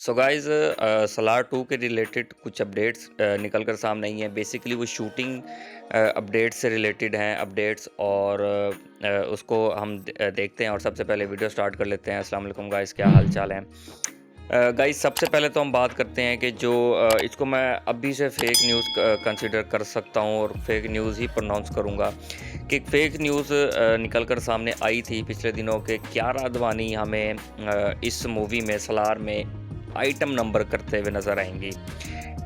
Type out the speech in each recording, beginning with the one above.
So guys Salaar 2 के related कुछ updates निकल कर सामने आई हैं। बेसिकली वो शूटिंग अपडेट्स से रिलेटेड हैं अपडेट्स और उसको हम देखते हैं और सबसे पहले वीडियो स्टार्ट कर लेते हैं। अस्सलाम वालेकुम गाइज़, क्या हाल चाल है? गाइज़ सबसे पहले तो हम बात करते हैं कि जो इसको मैं अभी से फेक न्यूज़ कंसीडर कर सकता हूँ और फेक न्यूज़ ही प्रोनाउंस करूँगा कि एक फेक न्यूज़ निकल कर सामने आई थी पिछले दिनों के कियारा अडवाणी हमें इस मूवी में सलार में आइटम नंबर करते हुए नज़र आएँगी।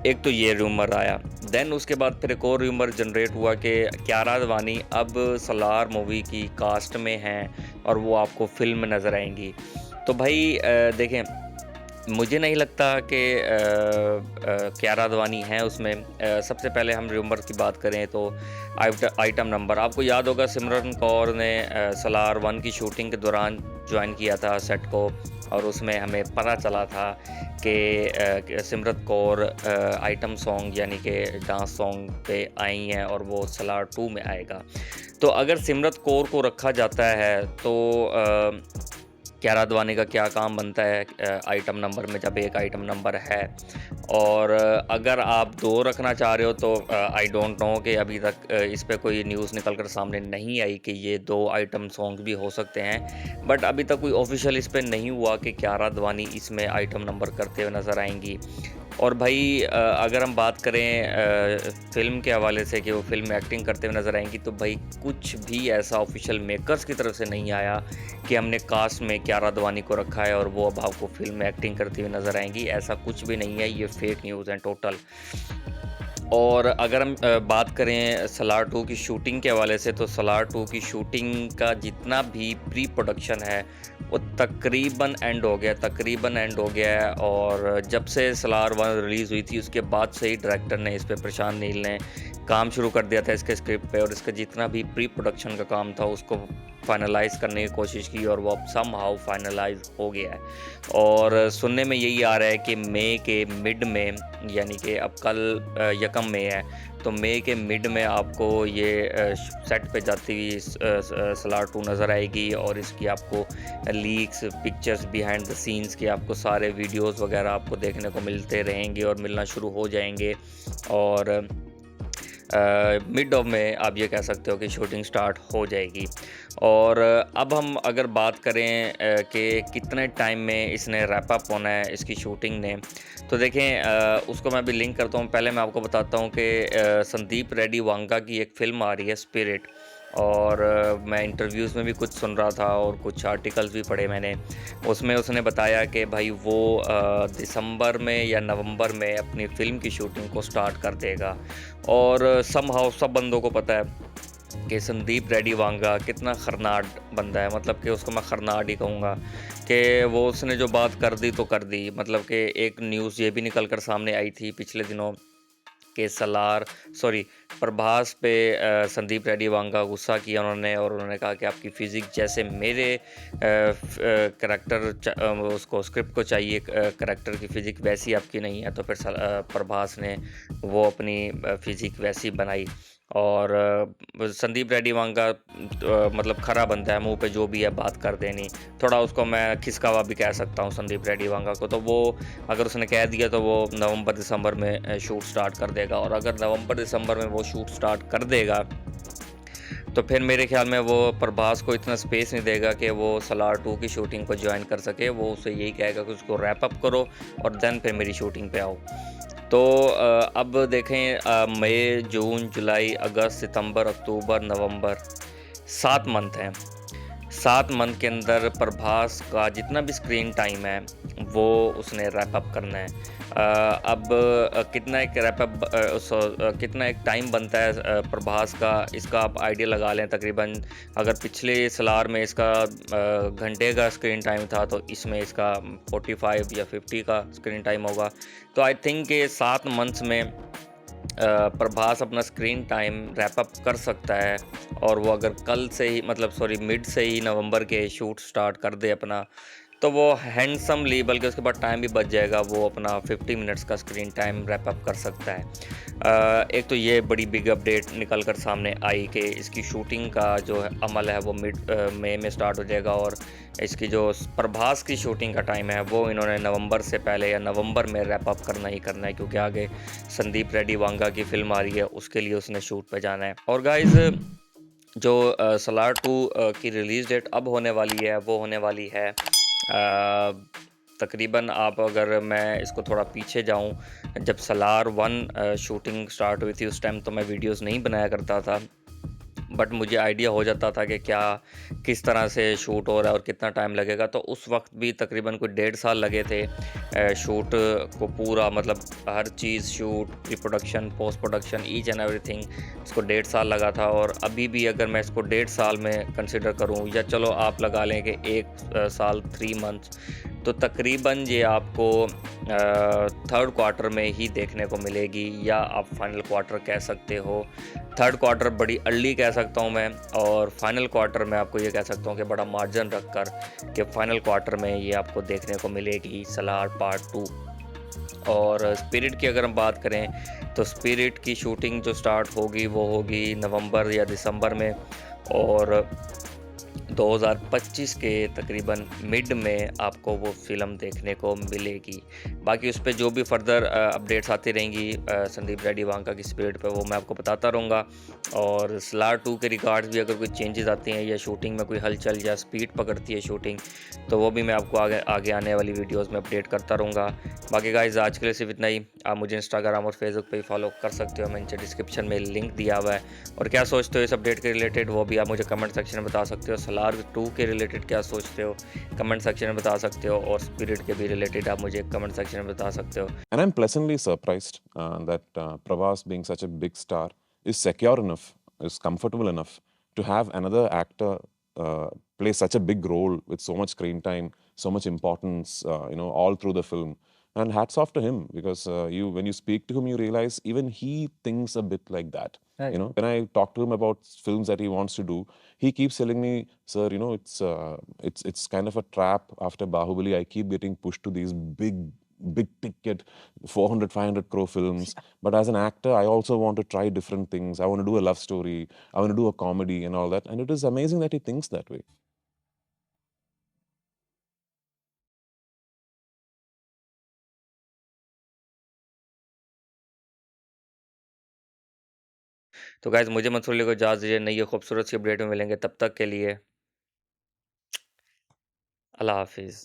एक तो ये रूमर आया, देन उसके बाद फिर एक और रूमर जनरेट हुआ कि कियारा आडवाणी अब सलार मूवी की कास्ट में हैं और वो आपको फ़िल्म में नज़र आएँगी। तो भाई देखें, मुझे नहीं लगता कि कियारा आडवाणी हैं उसमें। सबसे पहले हम रूमर की बात करें तो आइटम नंबर आपको याद होगा, सिमरन कौर ने सलार 1 की शूटिंग के दौरान जॉइन किया था सेट को और उसमें हमें पता चला था कि सिमरन कौर आइटम सॉन्ग यानी कि डांस सॉन्ग पे आई हैं और वो सलार 2 में आएगा। तो अगर सिमरन कौर को रखा जाता है तो कियारा आडवाणी का क्या काम बनता है आइटम नंबर में, जब एक आइटम नंबर है। और अगर आप 2 रखना चाह रहे हो तो आई डोंट नो कि अभी तक इस पे कोई न्यूज़ निकल कर सामने नहीं आई कि ये 2 आइटम सॉन्ग भी हो सकते हैं। बट अभी तक कोई ऑफ़िशियल इस पे नहीं हुआ कि कियारा आडवाणी इसमें आइटम नंबर करते हुए नज़र आएँगी। और भाई अगर हम बात करें फ़िल्म के हवाले से कि वो फ़िल्म में एक्टिंग करते हुए नज़र आएँगी, तो भाई कुछ भी ऐसा ऑफ़िशियल मेकर्स की तरफ से नहीं आया कि हमने कास्ट में कियारा आडवाणी को रखा है और वो अब आपको फ़िल्म में एक्टिंग करती हुई नज़र आएँगी। ऐसा कुछ भी नहीं है, ये फ़ेक न्यूज़ है टोटल। और अगर हम बात करें सलार 2 की शूटिंग के हवाले से, तो सलार 2 की शूटिंग का जितना भी प्री प्रोडक्शन है, वो तकरीबन एंड हो गया है। और जब से सलार 1 रिलीज़ हुई थी, उसके बाद से ही डायरेक्टर ने इस पे, प्रशांत नील ने काम शुरू कर दिया था इसके स्क्रिप्ट पे और इसका जितना भी प्री प्रोडक्शन का काम था, उसको फाइनलाइज़ करने की कोशिश की और वो अब समहाउ फाइनलाइज़ हो गया है। और सुनने में यही आ रहा है कि मई के मिड में, यानी कि अब कल यकम मई है, तो मई के मिड में आपको ये सेट पे जाती हुई सलार 2 नज़र आएगी और इसकी आपको leaks, pictures, behind the scenes के आपको सारे वीडियोज़ वगैरह आपको देखने को मिलते रहेंगे और मिलना शुरू हो जाएँगे। और मिड ऑफ में आप ये कह सकते हो कि शूटिंग स्टार्ट हो जाएगी। और अब हम अगर बात करें कि कितने टाइम में इसने रैप अप होना है इसकी शूटिंग ने, तो देखें उसको मैं अभी लिंक करता हूँ। पहले मैं आपको बताता हूँ कि संदीप रेड्डी वांगा की एक फ़िल्म आ रही है स्पिरिट। और मैं इंटरव्यूज़ में भी कुछ सुन रहा था और कुछ आर्टिकल्स भी पढ़े मैंने। उसमें उसने बताया कि भाई वो दिसंबर में या नवंबर में अपनी फ़िल्म की शूटिंग को स्टार्ट कर देगा। और समहाउ सब बंदों को पता है कि संदीप रेड्डी वांगा कितना खरनाट बंदा है, मतलब कि उसको मैं खरनाट ही कहूँगा कि वो उसने जो बात कर दी तो कर दी। मतलब कि एक न्यूज़ ये भी निकल कर सामने आई थी पिछले दिनों के सलार सॉरी प्रभास पे संदीप रेड्डी वांगा गुस्सा किया उन्होंने और उन्होंने कहा कि आपकी फ़िज़िक जैसे मेरे करैक्टर उसको स्क्रिप्ट को चाहिए, करैक्टर की फ़िज़िक वैसी आपकी नहीं है। तो फिर प्रभास ने वो अपनी फ़िज़िक वैसी बनाई। और संदीप रेड्डी वांगा मतलब खरा बंदा है, मुँह पे जो भी है बात कर देनी। थोड़ा उसको मैं खिसकावा भी कह सकता हूँ संदीप रेड्डी वांगा को। तो वो अगर उसने कह दिया तो वो नवंबर दिसंबर में शूट स्टार्ट कर देगा। और अगर नवंबर दिसंबर में वो शूट स्टार्ट कर देगा, तो फिर मेरे ख़्याल में वो प्रभास को इतना स्पेस नहीं देगा कि वो सलार 2 की शूटिंग को जॉइन कर सके। वो उसे यही कहेगा कि उसको रैप अप करो और देन फिर मेरी शूटिंग पे आओ। तो अब देखें, मई, जून, जुलाई, अगस्त, सितंबर, अक्टूबर, नवंबर, 7 मंथ हैं। 7 मंथ के अंदर प्रभास का जितना भी स्क्रीन टाइम है, वो उसने रैप अप करना है। अब कितना एक रैप अप कितना एक टाइम बनता है प्रभास का, इसका आप आइडिया लगा लें। तकरीबन अगर पिछले सलार में इसका घंटे का स्क्रीन टाइम था, तो इसमें इसका 45 या 50 का स्क्रीन टाइम होगा। तो आई थिंक ये 7 मंथ्स में प्रभास अपना स्क्रीन टाइम रैप अप कर सकता है। और वो अगर कल से ही, मतलब सॉरी मिड से ही नवंबर के शूट स्टार्ट कर दे अपना, तो वो हैंडसमली, बल्कि उसके बाद टाइम भी बच जाएगा, वो अपना 50 मिनट्स का स्क्रीन टाइम रैप अप कर सकता है। एक तो ये बड़ी बिग अपडेट निकल कर सामने आई कि इसकी शूटिंग का जो है अमल है वो मई में स्टार्ट हो जाएगा, और इसकी जो प्रभास की शूटिंग का टाइम है वो इन्होंने नवंबर से पहले या नवंबर में रैप अप करना ही करना है, क्योंकि आगे संदीप रेड्डी वांगा की फिल्म आ रही है, उसके लिए उसने शूट पे जाना है। और गाइज़, जो सलार 2 की रिलीज़ डेट अब होने वाली है, वो होने वाली है तकरीबन, आप अगर मैं इसको थोड़ा पीछे जाऊँ, जब सलार 1 शूटिंग स्टार्ट हुई थी, उस टाइम तो मैं वीडियोज़ नहीं बनाया करता था। बट मुझे आइडिया हो जाता था कि क्या किस तरह से शूट हो रहा है और कितना टाइम लगेगा। तो उस वक्त भी तकरीबन कोई 1.5 साल लगे थे शूट को पूरा, मतलब हर चीज़, shoot, pre production, post production, each and everything, इसको 1.5 साल लगा था। और अभी भी अगर मैं इसको 1.5 साल में कंसिडर करूं, या चलो आप लगा लें कि 1 साल 3 मंथ्स, तो तकरीबन ये आपको थर्ड क्वार्टर में ही देखने को मिलेगी, या आप फाइनल क्वार्टर कह सकते हो। थर्ड क्वार्टर बड़ी अर्ली कह सकता हूँ मैं, और फाइनल क्वार्टर में आपको ये कह सकता हूँ कि बड़ा मार्जिन रख कर कि फाइनल क्वार्टर में ये आपको देखने को मिलेगी सलार पार्ट 2। और स्पिरिट की अगर हम बात करें, तो स्पिरिट की शूटिंग जो स्टार्ट होगी वो होगी नवंबर या दिसंबर में, और 2025 के तकरीबन मिड में आपको वो फ़िल्म देखने को मिलेगी। बाकी उस पे जो भी फर्दर अपडेट्स आती रहेंगी संदीप रेड्डी वांका की स्पिरिट पे, वो मैं आपको बताता रहूँगा। और सलार 2 के रिगार्ड्स भी अगर कोई चेंजेस आती हैं, या शूटिंग में कोई हलचल या स्पीड पकड़ती है शूटिंग, तो वो भी मैं आपको आगे आगे आने वाली वीडियोज़ में अपडेट करता रहूँगा। बाकी गाइज़, आज के लिए सिर्फ इतना ही। आप मुझे इंस्टाग्राम और फेसबुक पे भी फॉलो कर सकते हो, मैंने नीचे डिस्क्रिप्शन में लिंक दिया हुआ है। और क्या सोचते हो इस अपडेट के रिलेटेड, वो भी आप मुझे कमेंट सेक्शन में बता सकते हो। सलार 2 के रिलेटेड क्या सोचते हो, कमेंट सेक्शन में बता सकते हो, और स्पिरिट के भी रिलेटेड आप मुझे कमेंट सेक्शन में बता सकते हो। And I'm pleasantly surprised that Pravas, being such a big star, is secure enough, is comfortable enough to have another actor play such a big role with so much screen time, so much importance, all through the film. And hats off to him, because when you speak to him, you realize even he thinks a bit like that. Right. When I talk to him about films that he wants to do, he keeps telling me, "Sir, it's kind of a trap. After Bahubali, I keep getting pushed to these big ticket 400 500 crore films, but as an actor I also want to try different things. I want to do a love story, I want to do a comedy and all that." And it is amazing that he thinks that way. तो guys, मुझे मंसूर को इजाज़त दीजिए, नई खूबसूरत सी update में मिलेंगे, तब तक के लिए अल्लाह हाफ़िज़।